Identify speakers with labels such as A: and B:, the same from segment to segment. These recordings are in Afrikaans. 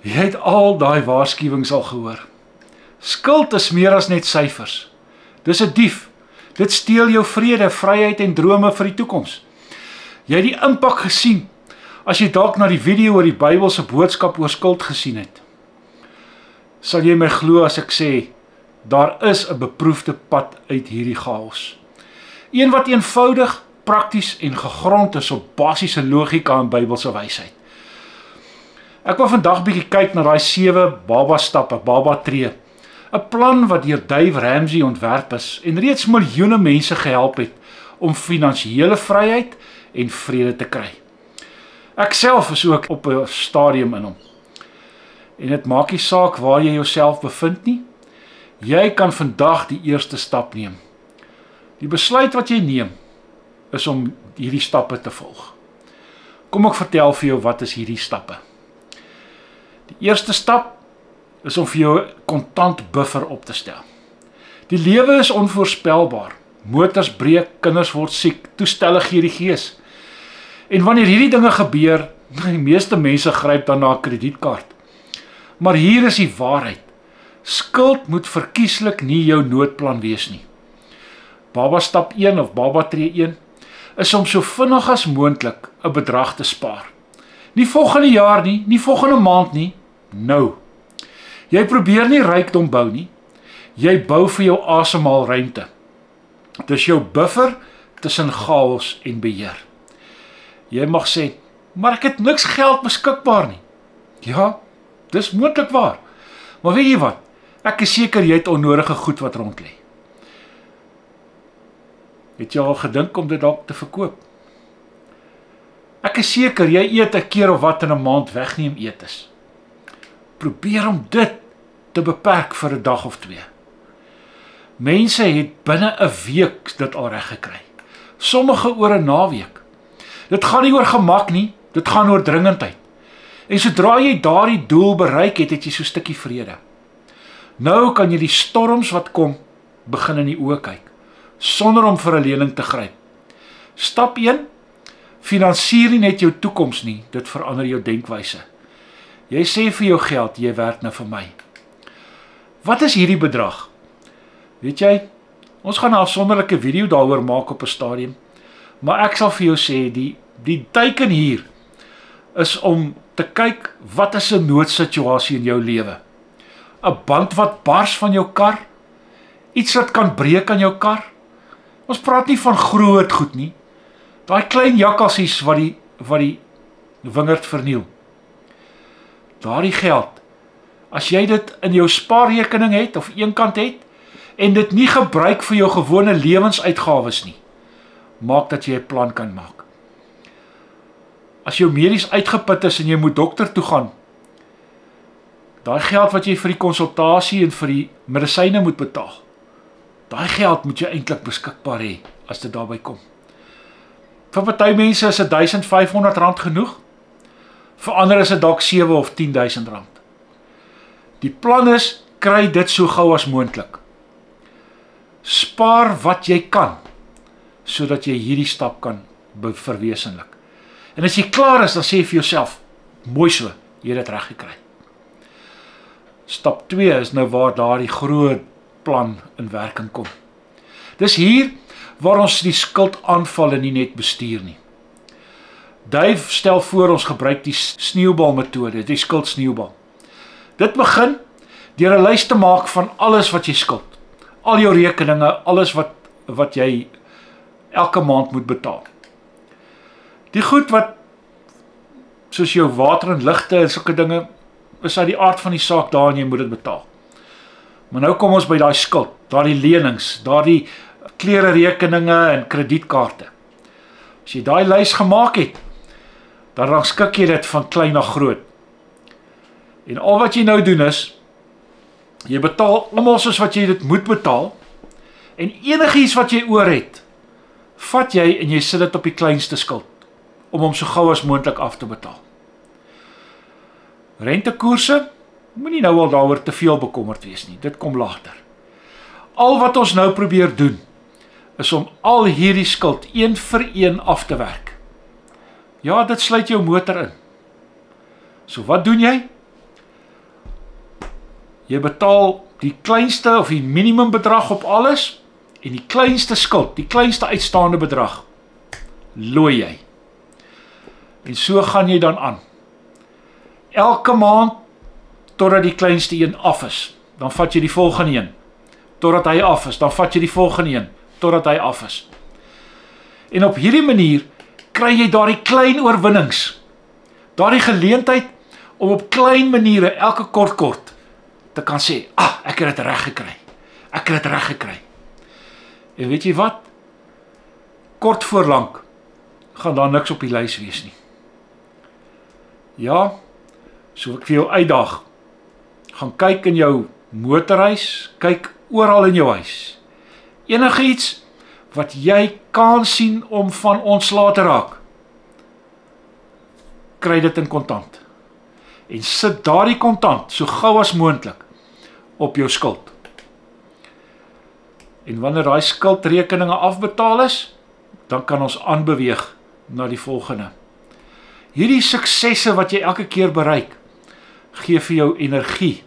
A: Jy het al daai waarskuwings al gehoor. Skuld is meer as net syfers. Dis 'n dief. Dit steel jou vrede, vryheid en drome vir die toekoms. Jy het die impak gesien as jy dalk na die video oor die Bybelse boodskap oor skuld gesien het. Sal jy my glo as ek sê, daar is 'n beproefde pad uit hierdie chaos. Een wat eenvoudig, prakties en gegrond is op basiese logika en Bybelse wysheid. Ek wil vandag bietjie kyk na daai 7 baba stappe, baba tree. 'n Plan wat deur Dave Ramsey ontwerp is en reeds miljoene mense gehelp het om finansiële vryheid en vrede te kry. Ek self is ook op 'n stadium in hom. En dit maak nie saak waar jy jouself bevind nie. Jy kan vandag die eerste stap neem. Die besluit wat jy neem is om hierdie stappe te volg. Kom ek vertel vir jou wat is hierdie stappe. Die eerste stap is om vir jou 'n kontant buffer op te stel. Die lewe is onvoorspelbaar. Motors breek, kinders word siek, toestelle gee die gees. En wanneer hierdie dinge gebeur, die meeste mense gryp dan na 'n kredietkaart. Maar hier is die waarheid. Skuld moet verkieslik nie jou noodplan wees nie. Baba stap 1 of baba tree 1 is om so vinnig as moontlik 'n bedrag te spaar. Nie volgende jaar nie, nie volgende maand nie, nou. Jy probeer nie rykdom bou nie. Jy bou vir jou asemhaalruimte. Dis jou buffer tussen chaos en beheer. Jy mag sê, maar ek het niks geld beskikbaar nie. Ja, dis moontlik waar. Maar weet jy wat? Ek is seker jy het onnodige goed wat rond lê. Het jy al gedink om dit dalk te verkoop? Ek is seker jy eet 'n keer of wat in 'n maand wegneem etes. Probeer om dit te beperk vir 'n dag of 2. Mense het binne 'n week dit al reg gekry. Sommige oor 'n naweek. Dit gaan nie oor gemak nie, dit gaan oor dringendheid. En sodra jy daardie doel bereik het, het jy so 'n stukkie vrede. Nou kan jy die storms wat kom begin in die oë kyk, sonder om vir 'n lening te gryp. Stap 1: finansier nie net jou toekoms nie, dit verander jou denkwyse. Jy sê vir jou geld, jy werk nou vir my. Wat is hierdie bedrag? Weet jy, ons gaan 'n afsonderlike video daaroor maak op 'n stadium, maar ek sal vir jou sê, die teiken hier is om te kyk wat is 'n noodsituasie in jou lewe. 'n Band wat bars van jou kar, iets wat kan breek aan jou kar. Ons praat nie van groot goed nie. Daai klein jakkalsies wat die wingerd verniel. Daardie geld, as jy dit in jou spaarrekening het of eenkant het en dit nie gebruik vir jou gewone lewensuitgawes nie, maak dat jy 'n plan kan maak. As jou medies uitgeput is en jy moet dokter toe gaan, daai geld wat jy vir die konsultasie en vir die medisyne moet betaal, daai geld moet jy eintlik beskikbaar hê as dit daarby kom. Vir party mense is R1,500 genoeg, vir ander is dit dalk 7 of 10.000 rand. Die plan is, kry dit so gou as moontlik. Spaar wat jy kan, sodat jy hierdie stap kan verwesenlik. En as jy klaar is, dan sê jy vir jouself, mooi so, jy het dit reg gekry. Stap 2 is nou waar daardie groot plan in werking kom. Dis hier waar ons die skuldaanvalle nie net bestuur nie. Dave stel voor ons gebruik die sneeubalmetode, die skuldsneeubal. Dit begin deur 'n lys te maak van alles wat jy skuld. Al jou rekeninge, alles wat jy elke maand moet betaal. Die goed wat, soos jou water en ligte en sulke dinge, is uit die aard van die saak daar en jy moet dit betaal. Maar nou kom ons by daai skuld, daardie lenings, daardie klererekeninge en kredietkaarte. As jy daai lys gemaak het, dan rangskik jy dit van klein na groot. En al wat jy nou doen is, jy betaal almal soos wat jy dit moet betaal, en enigiets wat jy oor het, vat jy en jy sit dit op die kleinste skuld, om hom so gou as moontlik af te betaal. Rentekoerse, moenie nou al daaroor te veel bekommerd wees nie, dit kom later. Al wat ons nou probeer doen, is om al hierdie skuld een vir een af te werk. Ja, dit sluit jou motor in. So wat doen jy? Jy betaal die kleinste of die minimumbedrag op alles en die kleinste skuld, die kleinste uitstaande bedrag, looi jy. En so gaan jy dan aan. Elke maand, totdat die kleinste een af is, dan vat jy die volgende een. Totdat hy af is, dan vat jy die volgende een, totdat hy af is. En op hierdie manier, kry jy daardie klein oorwinnings, daardie geleentheid, om op klein maniere, elke kort, te kan sê, ek het dit reg gekry. Ek het dit reg gekry. En weet jy wat? Kort voor lank, gaan daar niks op die lys wees nie. Ja, so ek vir jou uitdaag, gaan kyk in jou motorhuis, kyk oral in jou huis. Enige iets wat jy kan sien om van ontslae te raak, kry dit in kontant. En sit daardie kontant so gou as moontlik op jou skuld. En wanneer daai skuldrekeninge afbetaal is, dan kan ons aanbeweeg na die volgende. Hierdie suksesse wat jy elke keer bereik, gee vir jou energie.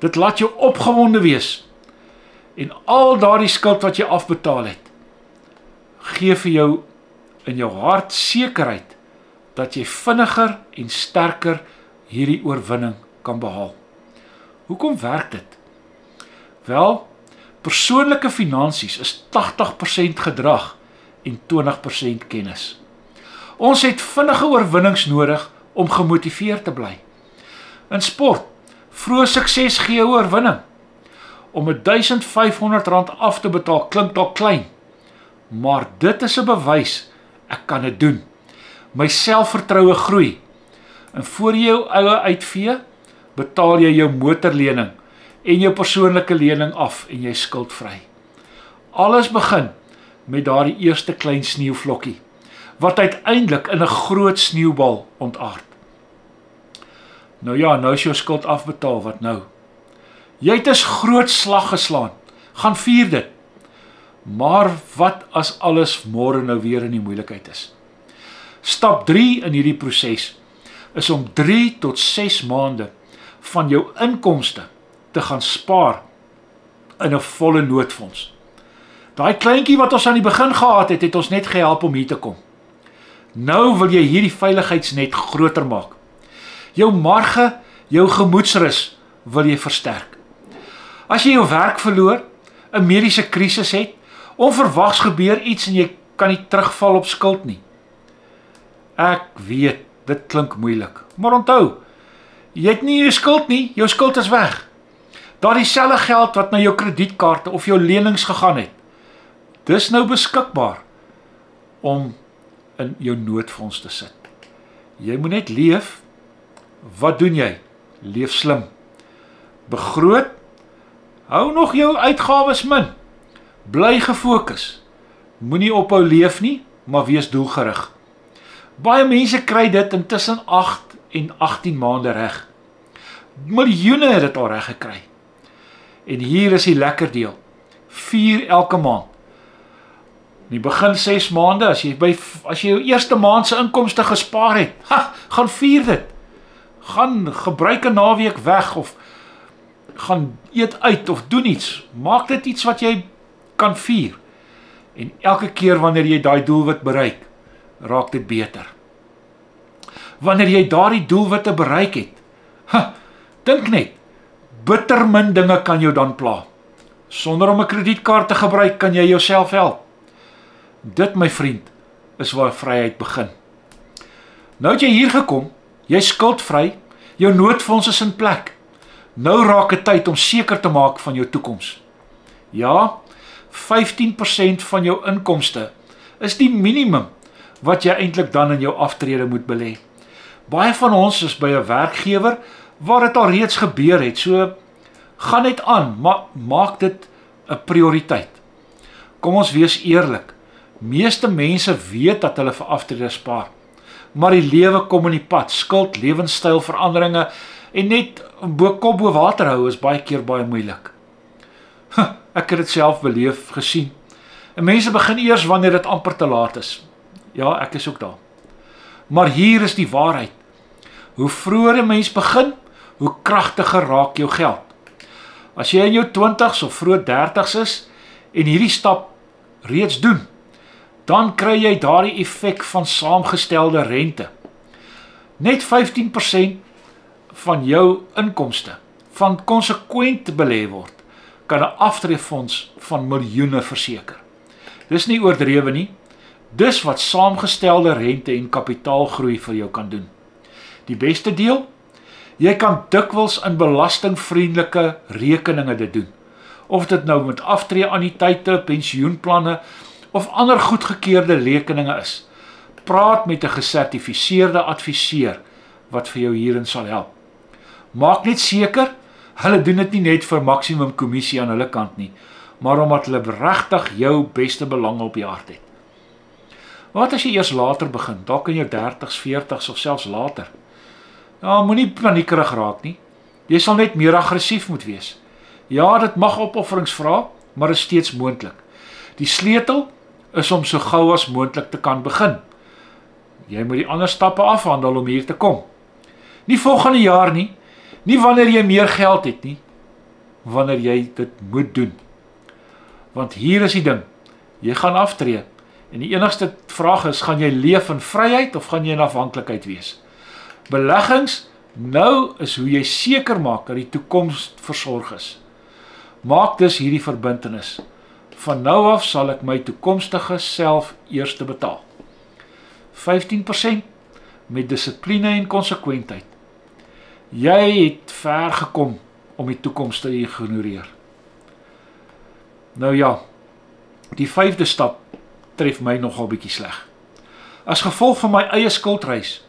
A: Dit laat jou opgewonde wees. En al daardie skuld wat jy afbetaal het, gee vir jou in jou hart sekerheid dat jy vinniger en sterker hierdie oorwinning kan behaal. Hoekom werk dit? Wel, persoonlike finansies is 80% gedrag en 20% kennis. Ons het vinnige oorwinnings nodig om gemotiveerd te bly. In sport, vroeë sukses gee 'n oorwinning. Om R1500 af te betaal klink dalk klein, maar dit is 'n bewys, ek kan dit doen. My selfvertroue groei. En voor jy jou eie uitvee, betaal jy jou motorlening en jou persoonlike lening af en jy is skuldvry. Alles begin met daardie eerste klein sneeuvlokkie, wat uiteindelik in 'n groot sneeubal ontaard. Nou ja, nou is jou skuld afbetaal, wat nou? Jy het 'n groot slag geslaan, gaan vier dit. Maar wat as alles môre nou weer in die moeilikheid is? Stap 3 in hierdie proses is om 3 tot 6 maande van jou inkomste te gaan spaar in 'n volle noodfonds. Daai kleintjie wat ons aan die begin gehad het, het ons net gehelp om hier te kom. Nou wil jy hierdie veiligheidsnet groter maak. Jou marge, jou gemoedsrus wil jy versterk. As jy jou werk verloor, 'n mediese krisis het, onverwags gebeur iets en jy kan nie terugval op skuld nie. Ek weet, dit klink moeilik, maar onthou, jy het nie jou skuld nie, jou skuld is weg. Daardie selfde geld wat na jou kredietkaarte of jou lenings gegaan het, dis nou beskikbaar om in jou noodfonds te sit. Jy moet net leef. Wat doen jy? Leef slim. Begroot. Hou nog jou uitgawes min. Bly gefokus. Moenie ophou leef nie, maar wees doelgerig. Baie mense kry dit in tussen 8 en 18 maande reg. Miljoene het dit al reg gekry. En hier is die lekker deel. Vier elke maand. In die begin 6 maande, as jy jou eerste maand se inkomste gespaar het, gaan vier dit. Gaan gebruik 'n naweek weg of gaan eet uit of doen iets. Maak dit iets wat jy kan vier. En elke keer wanneer jy daai doelwit bereik, raak dit beter. Wanneer jy daardie doelwitte bereik het, dink net, bitter min dinge kan jou dan pla. Sonder om 'n kredietkaart te gebruik, kan jy jouself help. Dit, my vriend, is waar vryheid begin. Nou het jy hier gekom, jy is skuldvry, jou noodfonds is in plek. Nou raak dit tyd om seker te maak van jou toekoms. Ja, 15% van jou inkomste is die minimum wat jy eintlik dan in jou aftrede moet belê. Baie van ons is by 'n werkgewer waar dit al reeds gebeur het, so gaan net aan, maar maak dit 'n prioriteit. Kom ons wees eerlik. Meeste mense weet dat hulle vir aftrede spaar, maar die lewe kom in die pad, skuld, lewenstylveranderinge en net kop bo water hou is baie keer baie moeilik. Ek het dit self beleef, gesien. En mense begin eers wanneer dit amper te laat is. Ja, ek is ook daar. Maar hier is die waarheid. Hoe vroeër 'n mens begin, hoe kragtiger raak jou geld. As jy in jou 20s of vroeg 30s is en hierdie stap reeds doen, dan kry jy daardie effek van saamgestelde rente. Net 15% van jou inkomste van konsekwent belê word, kan 'n aftreefonds van miljoene verseker. Dis nie oordrewe nie. Dis wat saamgestelde rente en kapitaalgroei vir jou kan doen. Die beste deel? Jy kan dikwels in belastingvriendelike rekeninge dit doen. Of dit nou met aftreeanniteite, pensioenplanne of ander goedgekeurde rekeninge is. Praat met 'n gesertifiseerde adviseur wat vir jou hierin sal help. Maak net seker, hulle doen dit nie net vir maksimum kommissie aan hulle kant nie, maar omdat hulle regtig jou beste belang op die hart het. Wat as jy eers later begin, dalk in jou 30s, 40s of selfs later? Ja, moenie paniekerig raak nie. Jy sal net meer aggressief moet wees. Ja, dit mag opofferings vra, maar is steeds moontlik. Die sleutel is om so gou as moontlik te kan begin. Jy moet die ander stappe afhandel om hier te kom. Nie volgende jaar nie, nie wanneer jy meer geld het nie, wanneer jy dit moet doen. Want hier is die ding, jy gaan aftree, en die enigste vraag is, gaan jy leef in vryheid of gaan jy in afhanklikheid wees? Beleggings nou is hoe jy seker maak dat die toekoms versorg is. Maak dus hierdie verbintenis. Van nou af sal ek my toekomstige self eers betaal. 15% met dissipline en konsekwentheid. Jy het ver gekom om die toekoms te ignoreer. Nou ja, die 5de stap tref my nogal bietjie sleg. As gevolg van my eie skuldreis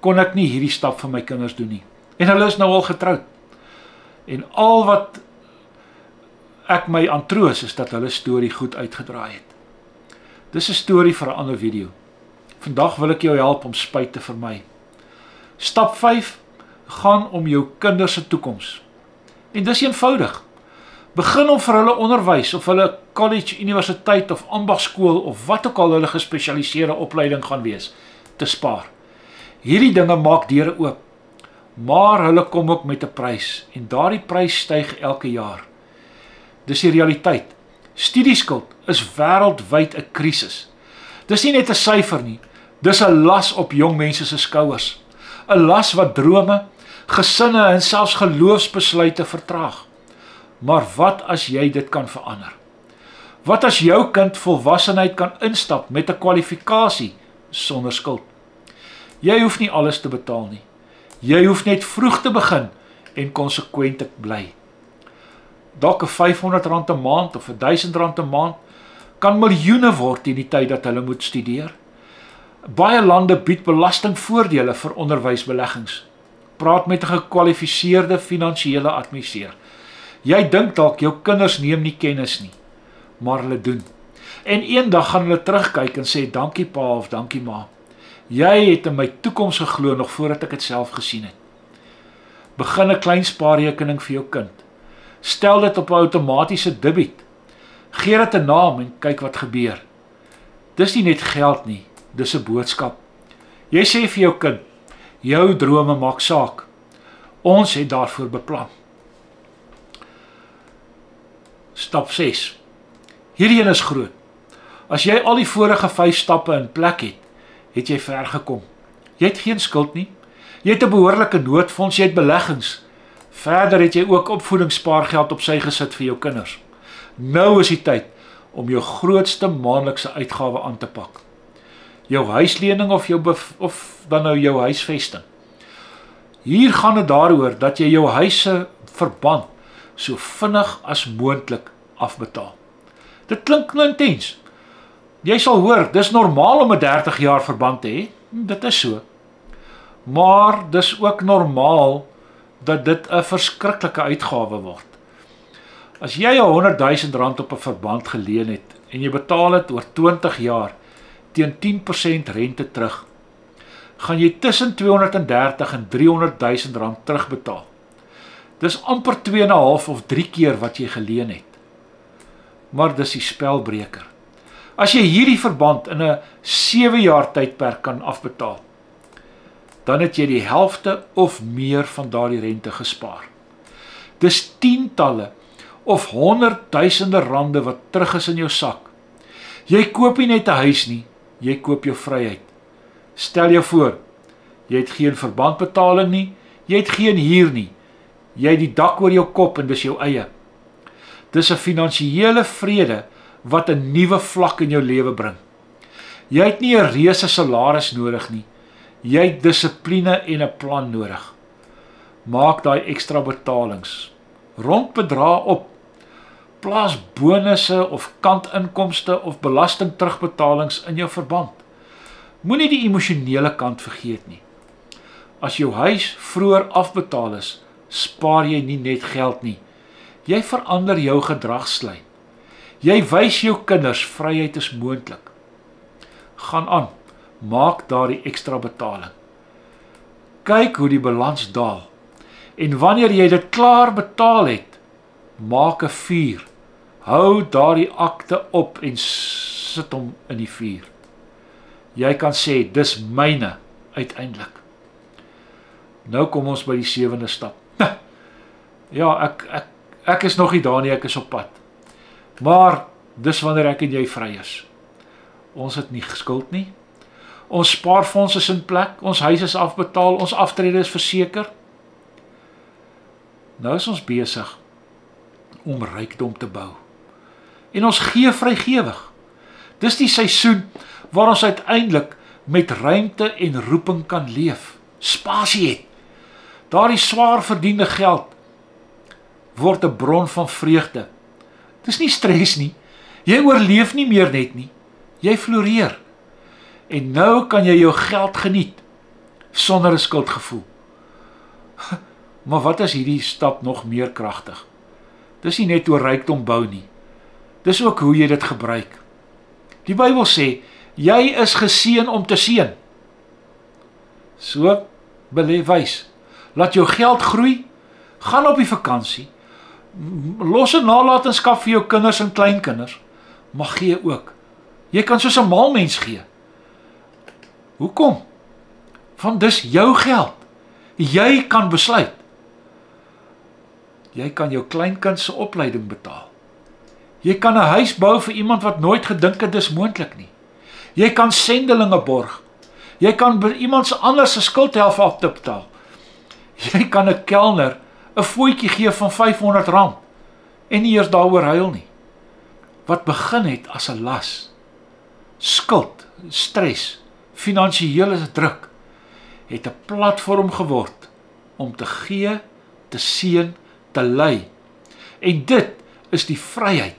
A: kon ek nie hierdie stap vir my kinders doen nie. En hulle is nou al getroud. En al wat ek my aan troos is dat hulle storie goed uitgedraai het. Dis 'n storie vir 'n ander video. Vandag wil ek jou help om spyt te vermy. Stap 5 gaan om jou kinders se toekoms. En dis eenvoudig. Begin om vir hulle onderwys of hulle college, universiteit of ambagskool of wat ook al hulle gespesialiseerde opleiding gaan wees, te spaar. Hierdie dinge maak deure oop, maar hulle kom ook met 'n prys en daardie prys styg elke jaar. Dis die realiteit. Studieskuld is wêreldwyd 'n krisis. Dis nie net 'n syfer nie, dis 'n las op jong mense se skouers. 'n Las wat drome, gesinne en selfs geloofsbesluite vertraag. Maar wat as jy dit kan verander? Wat as jou kind volwassenheid kan instap met 'n kwalifikasie sonder skuld? Jy hoef nie alles te betaal nie. Jy hoef net vroeg te begin en konsekwent te bly. Dalk 'n R500 'n maand of R1000 'n maand kan miljoene word in die tyd dat hulle moet studeer. Baie lande bied belastingvoordele vir onderwysbeleggings. Praat met 'n gekwalifiseerde finansiële adviseur. Jy dink dalk jou kinders neem nie kennis nie, maar hulle doen. En eendag gaan hulle terugkyk en sê dankie pa of dankie ma. Jy het in my toekoms geglo nog voordat ek dit self gesien het. Begin 'n klein spaarrekening vir jou kind. Stel dit op 'n outomatiese debiet. Gee dit 'n naam en kyk wat gebeur. Dis nie net geld nie, dis 'n boodskap. Jy sê vir jou kind, jou drome maak saak. Ons het daarvoor beplan. Stap 6. Hierdie een is groot. As jy al die vorige 5 stappe in plek het, het jy ver gekom. Jy het geen skuld nie. Jy het 'n behoorlike noodfonds, jy het beleggings. Verder het jy ook opvoedingsspaargeld op sy gesit vir jou kinders. Nou is die tyd om jou grootste maandelikse uitgawe aan te pak. Jou huislening of dan nou jou huisvesting. Hier gaan dit daaroor dat jy jou huis se verband so vinnig as moontlik afbetaal. Dit klink nou intens. Jy sal hoor, dis normaal om 'n 30 jaar verband te hê. Dit is so. Maar dis ook normaal dat dit 'n verskriklike uitgawe word. As jy R100,000 op 'n verband geleen het en jy betaal dit oor 20 jaar teen 10% rente terug, gaan jy tussen R230,000 en R300,000 terugbetaal. Dis amper 2,5 of 3 keer wat jy geleen het. Maar dis die spelbreker. As jy hierdie verband in 'n 7 jaar tydperk kan afbetaal, dan het jy die helfte of meer van daardie rente gespaar. Dis tientalle of honderdduisende rande wat terug is in jou sak. Jy koop nie net 'n huis nie, jy koop jou vryheid. Stel jou voor, jy het geen verbandbetaling nie, jy het geen huur nie, jy het die dak oor jou kop en dis jou eie. Dis 'n finansiële vrede wat 'n nuwe vlak in jou lewe bring. Jy het nie 'n reuse salaris nodig nie, jy het dissipline en 'n plan nodig. Maak daai ekstra betalings, rond bedrae op, plaas bonusse of kantinkomste of belasting terugbetalings in jou verband. Moenie die emosionele kant vergeet nie. As jou huis vroeër afbetaal is, spaar jy nie net geld nie. Jy verander jou gedragslyn. Jy wys jou kinders vryheid is moontlik. Gaan aan, maak daardie ekstra betaling. Kyk hoe die balans daal. En wanneer jy dit klaar betaal het, maak 'n vuur. Hou daardie akte op en sit hom in die vuur. Jy kan sê, dis myne uiteindelik. Nou kom ons by die 7de stap. Ja, ek is nog nie daar nie, ek is op pad. Maar dis wanneer ek en jy vry is. Ons het nie geskuld nie. Ons spaarfonds is in plek, ons huis is afbetaal, ons aftrede is verseker. Nou is ons besig om rykdom te bou. En ons gee vrygewig. Dis die seisoen waar ons uiteindelik met ruimte en roeping kan leef. Spasie het. Daardie swaar verdiende geld word 'n bron van vreugde. Dis nie stres nie. Jy oorleef nie meer net nie. Jy floreer. En nou kan jy jou geld geniet sonder 'n skuldgevoel. Maar wat is hierdie stap nog meer kragtig? Dis nie net oor rykdom bou nie. Dis ook hoe jy dit gebruik. Die Bybel sê, jy is geseën om te seën. So, belê wys. Laat jou geld groei, gaan op die vakansie, los 'n nalatenskap vir jou kinders en kleinkinders, maar gee ook. Jy kan soos 'n mal mens gee. Hoekom? Want dis jou geld. Jy kan besluit. Jy kan jou kleinkind se opleiding betaal. Jy kan 'n huis bou vir iemand wat nooit gedink het dis moontlik nie. Jy kan sendelinge borg. Jy kan by iemand anders se skuld help af te betaal. Jy kan 'n kelner 'n fooitjie gee van R500 en nie eers daaroor huil nie. Wat begin het as 'n las, skuld, stres, finansiële druk, het 'n platform geword om te gee, te seën, te lei. En dit is die vryheid.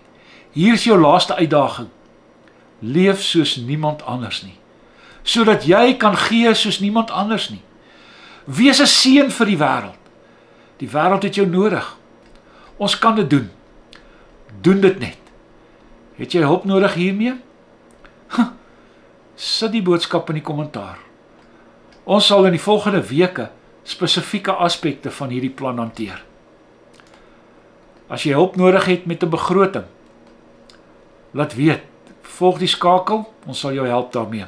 A: Hier is jou laaste uitdaging. Leef soos niemand anders nie, sodat jy kan gee soos niemand anders nie. Wees 'n seën vir die wêreld. Die wêreld het jou nodig. Ons kan dit doen. Doen dit net. Het jy hulp nodig hiermee? Sit die boodskap in die kommentaar. Ons sal in die volgende weke spesifieke aspekte van hierdie plan hanteer. As jy hulp nodig het met 'n begroting, laat weet. Volg die skakel, ons sal jou help daarmee.